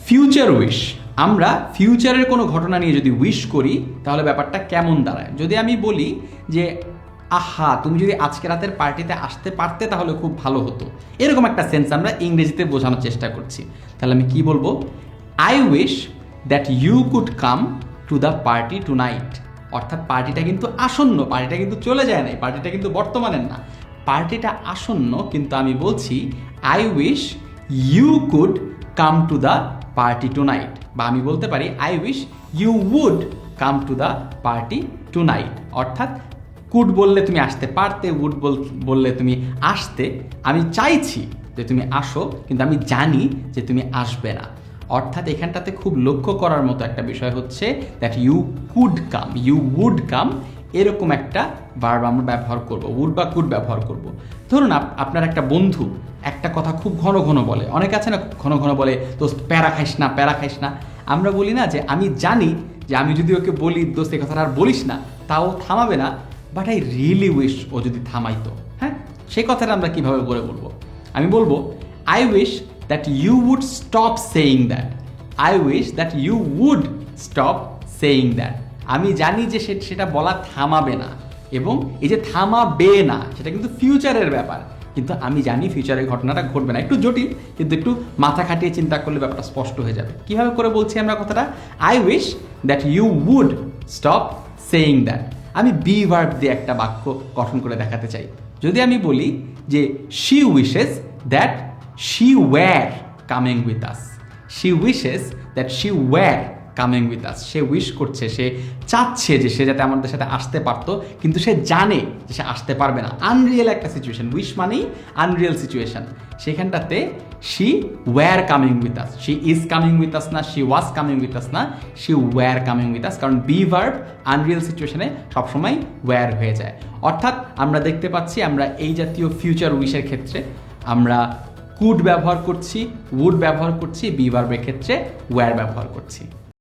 Future wish, আমরা ফিউচারের কোনো ঘটনা নিয়ে যদি উইশ করি তাহলে ব্যাপারটা কেমন দাঁড়ায়। যদি আমি বলি যে আহা তুমি যদি আজকে রাতের পার্টিতে আসতে পারতে তাহলে খুব ভালো হতো, এরকম একটা সেন্স আমরা ইংরেজিতে বোঝানোর চেষ্টা করছি, তাহলে আমি কি বলবো? I wish that you could come to the party tonight. অর্থাৎ পার্টিটা কিন্তু আসন্ন, পার্টিটা কিন্তু চলে যায় নাই, পার্টিটা কিন্তু বর্তমানের না, পার্টিটা আসন্ন, কিন্তু আমি বলছি I wish you could come to the party tonight. বা আমি বলতে পারি I wish you would come to the party tonight. অর্থাৎ কুড বললে তুমি আসতে পারতে, উড বললে তুমি আসতে। আমি চাইছি যে তুমি আসো, কিন্তু আমি জানি যে তুমি আসবে না। অর্থাৎ এখানটাতে খুব লক্ষ্য করার মতো একটা বিষয় হচ্ছে that you could come, you would come, এরকম একটা ভার্ব আমরা ব্যবহার করব, উড বা কুড ব্যবহার করব। ধরুন আপনার একটা বন্ধু একটা কথা খুব ঘন ঘন বলে, অনেকে আছে না ঘন ঘন বলে দোস্ত প্যারা খাইস না, প্যারা খাইস না। আমরা বলি না যে আমি জানি যে আমি যদি ওকে বলি দোস্ত এই কথাটা আর বলিস না তাও থামাবে না, বাট আই রিয়েলি উইশ ও যদি থামাইতো। হ্যাঁ, সেই কথাটা আমরা কীভাবে করে বলবো? আমি বলবো I wish that you would stop saying that. I wish that you would stop saying that. আমি জানি যে সেটা বলা থামাবে না, এবং এই যে থামাবে না সেটা কিন্তু ফিউচারের ব্যাপার, কিন্তু আমি জানি ফিউচারের ঘটনাটা ঘটবে না। একটু জটিল, কিন্তু একটু মাথা খাটিয়ে চিন্তা করলে ব্যাপারটা স্পষ্ট হয়ে যাবে। কীভাবে করে বলছি আমরা কথাটা? I wish that you would stop saying that. আমি বি ভার্ব দিয়ে একটা বাক্য গঠন করে দেখাতে চাই। যদি আমি বলি যে she wishes that she were coming with us. She wishes that she were coming with us. সে উইশ করছে, সে চাচ্ছে যে সে যাতে আমাদের সাথে আসতে পারতো, কিন্তু সে জানে যে সে আসতে পারবে না। আনরিয়েল একটা সিচুয়েশন, উইশ মানেই আনরিয়েল সিচুয়েশন। সেখানটাতে she were coming with us, she is coming with us না, she was coming with us না, she were coming with us. কারণ বি ভার্ব আনরিয়েল সিচুয়েশনে সবসময় ওয়্যার হয়ে যায়। অর্থাৎ আমরা দেখতে পাচ্ছি আমরা এই জাতীয় ফিউচার উইশের ক্ষেত্রে আমরা কুড ব্যবহার করছি, উড ব্যবহার করছি, বি ভার্বের ক্ষেত্রে ওয়্যার ব্যবহার করছি।